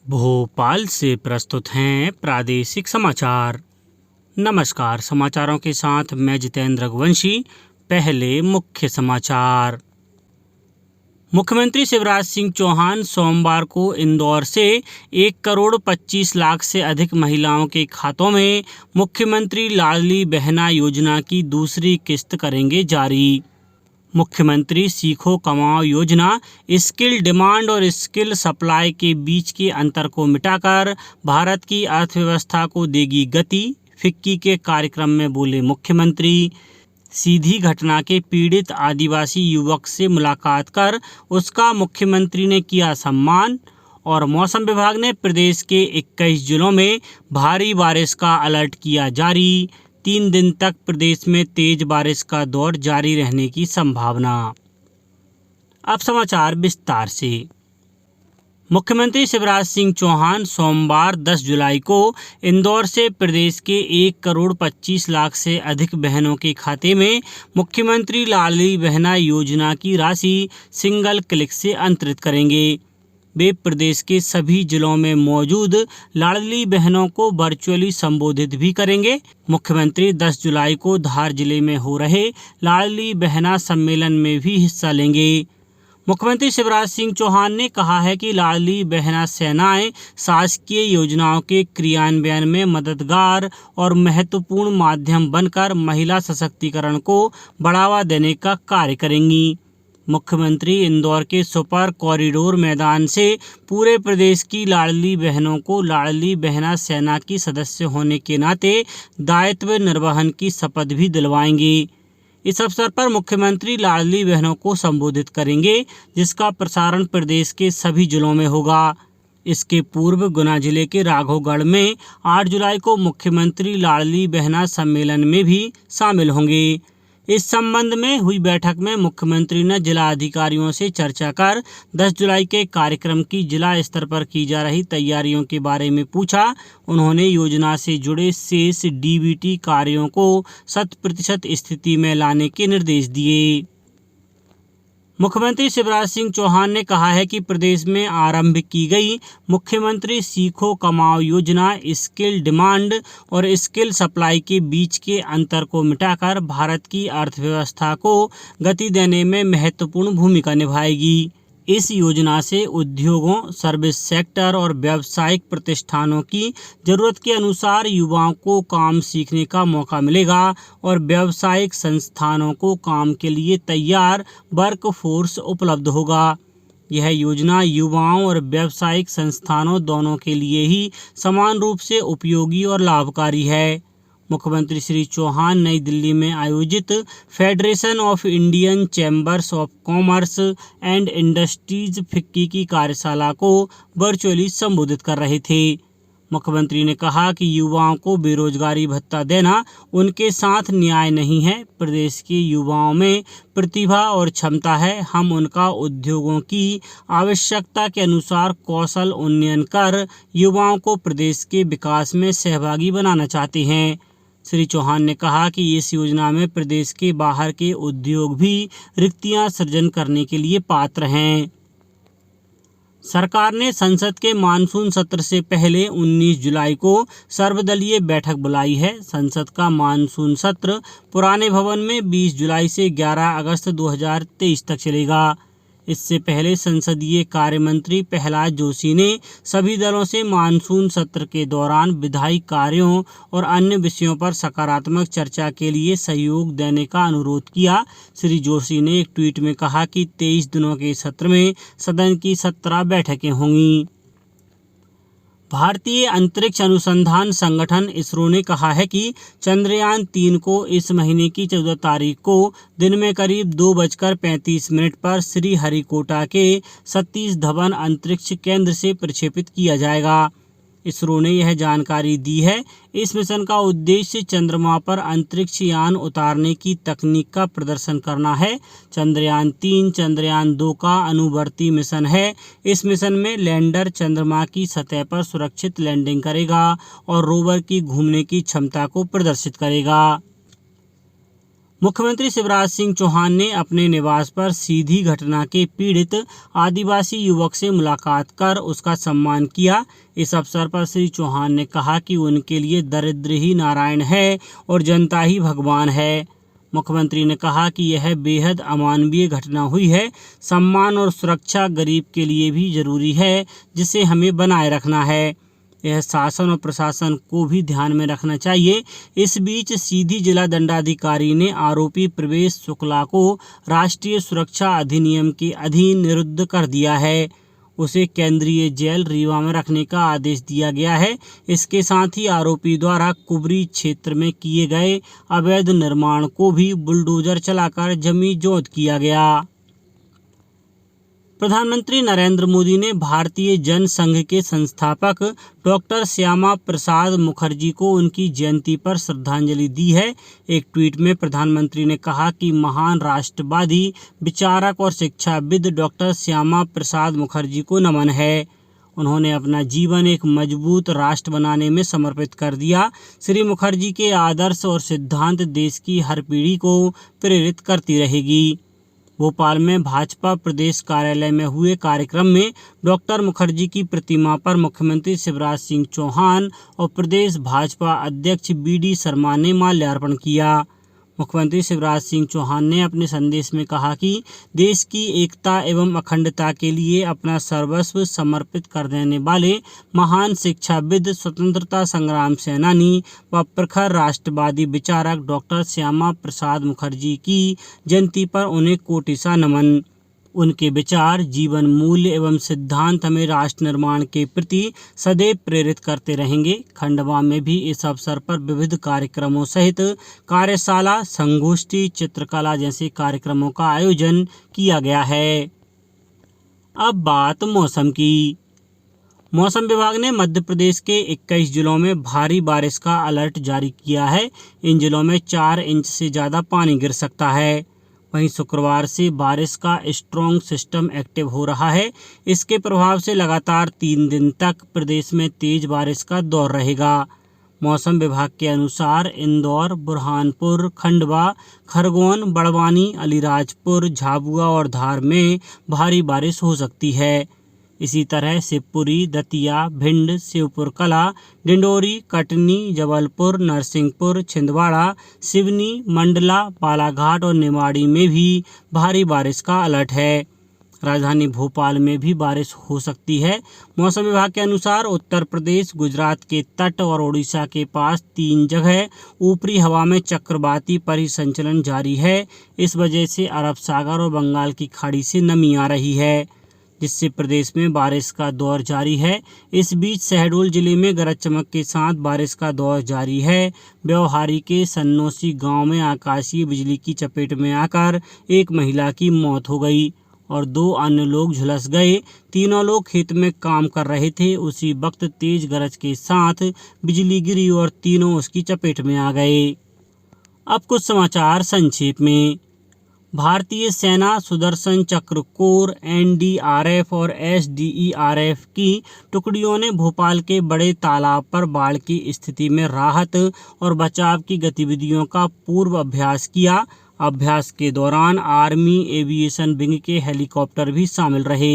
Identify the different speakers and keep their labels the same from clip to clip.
Speaker 1: भोपाल से प्रस्तुत हैं प्रादेशिक समाचार। नमस्कार, समाचारों के साथ मैं जितेंद्र रघुवंशी। पहले मुख्य समाचार। मुख्यमंत्री शिवराज सिंह चौहान सोमवार को इंदौर से 1,25,00,000 से अधिक महिलाओं के खातों में मुख्यमंत्री लाडली बहना योजना की दूसरी किस्त करेंगे जारी। मुख्यमंत्री सीखो कमाओ योजना स्किल डिमांड और स्किल सप्लाई के बीच के अंतर को मिटाकर भारत की अर्थव्यवस्था को देगी गति। फिक्की के कार्यक्रम में बोले मुख्यमंत्री। सीधी घटना के पीड़ित आदिवासी युवक से मुलाकात कर उसका मुख्यमंत्री ने किया सम्मान। और मौसम विभाग ने प्रदेश के 21 जिलों में भारी बारिश का अलर्ट किया जारी। 3 दिन तक प्रदेश में तेज बारिश का दौर जारी रहने की संभावना। अब समाचार विस्तार से। मुख्यमंत्री शिवराज सिंह चौहान सोमवार 10 जुलाई को इंदौर से प्रदेश के 1,25,00,000 से अधिक बहनों के खाते में मुख्यमंत्री लाडली बहना योजना की राशि सिंगल क्लिक से अंतरित करेंगे। वे प्रदेश के सभी जिलों में मौजूद लाडली बहनों को वर्चुअली संबोधित भी करेंगे। मुख्यमंत्री 10 जुलाई को धार जिले में हो रहे लाडली बहना सम्मेलन में भी हिस्सा लेंगे। मुख्यमंत्री शिवराज सिंह चौहान ने कहा है कि लाडली बहना सेनाएं शासकीय योजनाओं के क्रियान्वयन में मददगार और महत्वपूर्ण माध्यम बनकर महिला सशक्तिकरण को बढ़ावा देने का कार्य करेंगी। मुख्यमंत्री इंदौर के सुपर कॉरिडोर मैदान से पूरे प्रदेश की लाडली बहनों को लाडली बहना सेना की सदस्य होने के नाते दायित्व निर्वहन की शपथ भी दिलवाएंगे। इस अवसर पर मुख्यमंत्री लाडली बहनों को संबोधित करेंगे, जिसका प्रसारण प्रदेश के सभी जिलों में होगा। इसके पूर्व गुना जिले के राघवगढ़ में 8 जुलाई को मुख्यमंत्री लाडली बहना सम्मेलन में भी शामिल होंगे। इस संबंध में हुई बैठक में मुख्यमंत्री ने जिला अधिकारियों से चर्चा कर 10 जुलाई के कार्यक्रम की जिला स्तर पर की जा रही तैयारियों के बारे में पूछा। उन्होंने योजना से जुड़े शेष डीबीटी कार्यों को 100% स्थिति में लाने के निर्देश दिए। मुख्यमंत्री शिवराज सिंह चौहान ने कहा है कि प्रदेश में आरंभ की गई मुख्यमंत्री सीखो कमाओ योजना स्किल डिमांड और स्किल सप्लाई के बीच के अंतर को मिटाकर भारत की अर्थव्यवस्था को गति देने में महत्वपूर्ण भूमिका निभाएगी। इस योजना से उद्योगों, सर्विस सेक्टर और व्यावसायिक प्रतिष्ठानों की जरूरत के अनुसार युवाओं को काम सीखने का मौका मिलेगा और व्यावसायिक संस्थानों को काम के लिए तैयार वर्कफोर्स उपलब्ध होगा। यह योजना युवाओं और व्यावसायिक संस्थानों दोनों के लिए ही समान रूप से उपयोगी और लाभकारी है। मुख्यमंत्री श्री चौहान नई दिल्ली में आयोजित federation of Indian chambers of commerce and industries FICCI की कार्यशाला को वर्चुअली संबोधित कर रहे थे। मुख्यमंत्री ने कहा कि युवाओं को बेरोजगारी भत्ता देना उनके साथ न्याय नहीं है। प्रदेश के युवाओं में प्रतिभा और क्षमता है। हम उनका उद्योगों की आवश्यकता के अनुसार कौशल उन्नयन कर युवाओं को प्रदेश के विकास में सहभागी बनाना चाहते हैं। श्री चौहान ने कहा कि इस योजना में प्रदेश के बाहर के उद्योग भी रिक्तियां सृजन करने के लिए पात्र हैं। सरकार ने संसद के मानसून सत्र से पहले 19 जुलाई को सर्वदलीय बैठक बुलाई है। संसद का मानसून सत्र पुराने भवन में 20 जुलाई से 11 अगस्त 2023 तक चलेगा। इससे पहले संसदीय कार्य मंत्री प्रहलाद जोशी ने सभी दलों से मानसून सत्र के दौरान विधायी कार्यों और अन्य विषयों पर सकारात्मक चर्चा के लिए सहयोग देने का अनुरोध किया। श्री जोशी ने एक ट्वीट में कहा कि 23 दिनों के सत्र में सदन की 17 बैठकें होंगी। भारतीय अंतरिक्ष अनुसंधान संगठन इसरो ने कहा है कि चंद्रयान 3 को इस महीने की 14 तारीख को दिन में करीब 2:35 पर श्रीहरिकोटा के सतीश धवन अंतरिक्ष केंद्र से प्रक्षेपित किया जाएगा। इसरो ने यह जानकारी दी है। इस मिशन का उद्देश्य चंद्रमा पर अंतरिक्ष यान उतारने की तकनीक का प्रदर्शन करना है। चंद्रयान 3 चंद्रयान 2 का अनुवर्ती मिशन है। इस मिशन में लैंडर चंद्रमा की सतह पर सुरक्षित लैंडिंग करेगा और रोवर की घूमने की क्षमता को प्रदर्शित करेगा। मुख्यमंत्री शिवराज सिंह चौहान ने अपने निवास पर सीधी घटना के पीड़ित आदिवासी युवक से मुलाकात कर उसका सम्मान किया। इस अवसर पर श्री चौहान ने कहा कि उनके लिए दरिद्र ही नारायण है और जनता ही भगवान है। मुख्यमंत्री ने कहा कि यह बेहद अमानवीय घटना हुई है। सम्मान और सुरक्षा गरीब के लिए भी जरूरी है, जिसे हमें बनाए रखना है। यह शासन और प्रशासन को भी ध्यान में रखना चाहिए। इस बीच सीधी जिला दंडाधिकारी ने आरोपी प्रवेश शुक्ला को राष्ट्रीय सुरक्षा अधिनियम के अधीन निरुद्ध कर दिया है। उसे केंद्रीय जेल रीवा में रखने का आदेश दिया गया है। इसके साथ ही आरोपी द्वारा कुबरी क्षेत्र में किए गए अवैध निर्माण को भी बुलडोजर चलाकर जमी जोत किया गया। प्रधानमंत्री नरेंद्र मोदी ने भारतीय जन संघ के संस्थापक डॉक्टर श्यामा प्रसाद मुखर्जी को उनकी जयंती पर श्रद्धांजलि दी है। एक ट्वीट में प्रधानमंत्री ने कहा कि महान राष्ट्रवादी विचारक और शिक्षाविद डॉक्टर श्यामा प्रसाद मुखर्जी को नमन है। उन्होंने अपना जीवन एक मजबूत राष्ट्र बनाने में समर्पित कर दिया। श्री मुखर्जी के आदर्श और सिद्धांत देश की हर पीढ़ी को प्रेरित करती रहेगी। भोपाल में भाजपा प्रदेश कार्यालय में हुए कार्यक्रम में डॉक्टर मुखर्जी की प्रतिमा पर मुख्यमंत्री शिवराज सिंह चौहान और प्रदेश भाजपा अध्यक्ष BD शर्मा ने माल्यार्पण किया। मुख्यमंत्री शिवराज सिंह चौहान ने अपने संदेश में कहा कि देश की एकता एवं अखंडता के लिए अपना सर्वस्व समर्पित कर देने वाले महान शिक्षाविद, स्वतंत्रता संग्राम सेनानी व प्रखर राष्ट्रवादी विचारक डॉक्टर श्यामा प्रसाद मुखर्जी की जयंती पर उन्हें कोटि सा नमन। उनके विचार, जीवन मूल्य एवं सिद्धांत हमें राष्ट्र निर्माण के प्रति सदैव प्रेरित करते रहेंगे। खंडवा में भी इस अवसर पर विविध कार्यक्रमों सहित कार्यशाला, संगोष्ठी, चित्रकला जैसे कार्यक्रमों का आयोजन किया गया है। अब बात मौसम की। मौसम विभाग ने मध्य प्रदेश के 21 जिलों में भारी बारिश का अलर्ट जारी किया है। इन जिलों में 4 इंच से ज़्यादा पानी गिर सकता है। वहीं शुक्रवार से बारिश का स्ट्रॉन्ग सिस्टम एक्टिव हो रहा है। इसके प्रभाव से लगातार 3 दिन तक प्रदेश में तेज बारिश का दौर रहेगा। मौसम विभाग के अनुसार इंदौर, बुरहानपुर, खंडवा, खरगोन, बड़वानी, अलीराजपुर, झाबुआ और धार में भारी बारिश हो सकती है। इसी तरह शिवपुरी, दतिया, भिंड, शिवपुर कला, डिंडोरी, कटनी, जबलपुर, नरसिंहपुर, छिंदवाड़ा, सिवनी, मंडला, बालाघाट और निमाड़ी में भी भारी बारिश का अलर्ट है। राजधानी भोपाल में भी बारिश हो सकती है। मौसम विभाग के अनुसार उत्तर प्रदेश, गुजरात के तट और ओडिशा के पास 3 जगह ऊपरी हवा में चक्रवाती परिसंचलन जारी है। इस वजह से अरब सागर और बंगाल की खाड़ी से नमी आ रही है, जिससे प्रदेश में बारिश का दौर जारी है। इस बीच शहडोल जिले में गरज चमक के साथ बारिश का दौर जारी है। व्यवहारी के सन्नोसी गांव में आकाशीय बिजली की चपेट में आकर एक महिला की मौत हो गई और 2 अन्य लोग झुलस गए। तीनों लोग खेत में काम कर रहे थे। उसी वक्त तेज गरज के साथ बिजली गिरी और तीनों उसकी चपेट में आ गए। अब कुछ समाचार संक्षेप में। भारतीय सेना सुदर्शन चक्र कोर, NDRF और SDERF की टुकड़ियों ने भोपाल के बड़े तालाब पर बाढ़ की स्थिति में राहत और बचाव की गतिविधियों का पूर्व अभ्यास किया। अभ्यास के दौरान आर्मी एविएशन विंग के हेलीकॉप्टर भी शामिल रहे।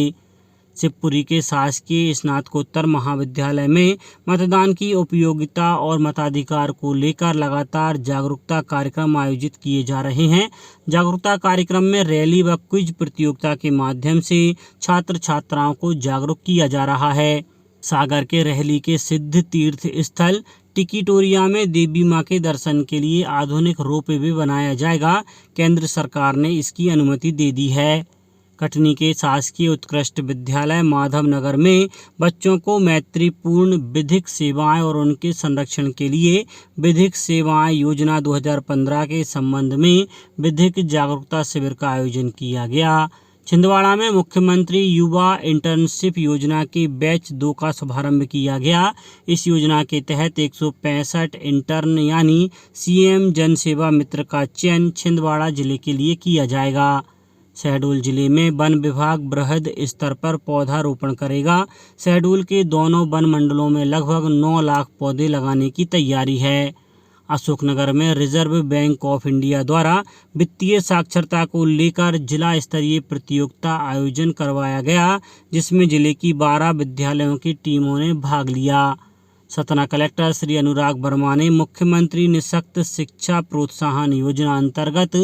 Speaker 1: शिवपुरी के शासकीय स्नातकोत्तर महाविद्यालय में मतदान की उपयोगिता और मताधिकार को लेकर लगातार जागरूकता कार्यक्रम आयोजित किए जा रहे हैं। जागरूकता कार्यक्रम में रैली व क्विज प्रतियोगिता के माध्यम से छात्र छात्राओं को जागरूक किया जा रहा है। सागर के रहली के सिद्ध तीर्थ स्थल टिकिटोरिया में देवी मां के दर्शन के लिए आधुनिक रोपवे बनाया जाएगा। केंद्र सरकार ने इसकी अनुमति दे दी है। कटनी के शासकीय उत्कृष्ट विद्यालय माधव नगर में बच्चों को मैत्रीपूर्ण विधिक सेवाएं और उनके संरक्षण के लिए विधिक सेवाएं योजना 2015 के संबंध में विधिक जागरूकता शिविर का आयोजन किया गया। छिंदवाड़ा में मुख्यमंत्री युवा इंटर्नशिप योजना के बैच 2 का शुभारंभ किया गया। इस योजना के तहत 165 इंटर्न यानी CM जन सेवा मित्र का चयन छिंदवाड़ा जिले के लिए किया जाएगा। शहडोल जिले में वन विभाग बृहद स्तर पर पौधारोपण करेगा। शहडोल के दोनों वन मंडलों में लगभग 9 लाख पौधे लगाने की तैयारी है। अशोकनगर में रिजर्व बैंक ऑफ इंडिया द्वारा वित्तीय साक्षरता को लेकर जिला स्तरीय प्रतियोगिता आयोजन करवाया गया, जिसमें जिले की 12 विद्यालयों की टीमों ने भाग लिया। सतना कलेक्टर श्री अनुराग वर्मा ने मुख्यमंत्री निःशक्त शिक्षा प्रोत्साहन योजना अंतर्गत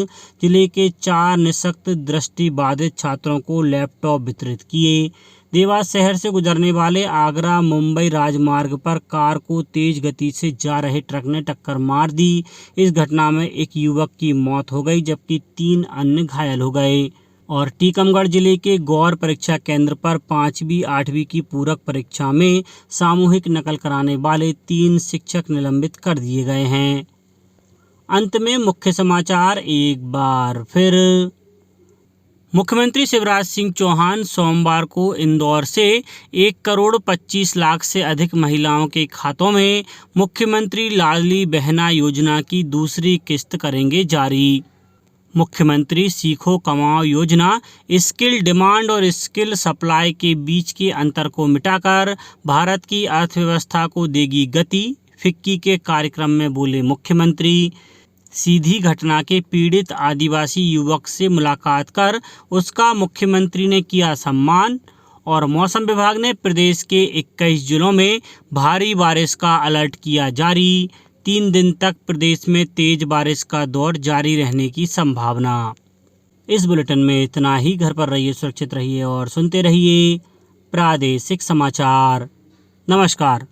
Speaker 1: जिले के 4 निःशक्त दृष्टिबाधित छात्रों को लैपटॉप वितरित किए। देवास शहर से गुजरने वाले आगरा मुंबई राजमार्ग पर कार को तेज गति से जा रहे ट्रक ने टक्कर मार दी। इस घटना में एक युवक की मौत हो गई, जबकि 3 अन्य घायल हो गए। और टीकमगढ़ जिले के गौर परीक्षा केंद्र पर 5वीं 8वीं की पूरक परीक्षा में सामूहिक नकल कराने वाले 3 शिक्षक निलंबित कर दिए गए हैं। अंत में मुख्य समाचार एक बार फिर। मुख्यमंत्री शिवराज सिंह चौहान सोमवार को इंदौर से 1 करोड़ 25 लाख से अधिक महिलाओं के खातों में मुख्यमंत्री लाडली बहना योजना की दूसरी किस्त करेंगे जारी। मुख्यमंत्री सीखो कमाओ योजना स्किल डिमांड और स्किल सप्लाई के बीच के अंतर को मिटाकर भारत की अर्थव्यवस्था को देगी गति, फिक्की के कार्यक्रम में बोले मुख्यमंत्री। सीधी घटना के पीड़ित आदिवासी युवक से मुलाकात कर उसका मुख्यमंत्री ने किया सम्मान। और मौसम विभाग ने प्रदेश के 21 जिलों में भारी बारिश का अलर्ट किया जारी। 3 दिन तक प्रदेश में तेज बारिश का दौर जारी रहने की संभावना। इस बुलेटिन में इतना ही। घर पर रहिए, सुरक्षित रहिए और सुनते रहिए प्रादेशिक समाचार। नमस्कार।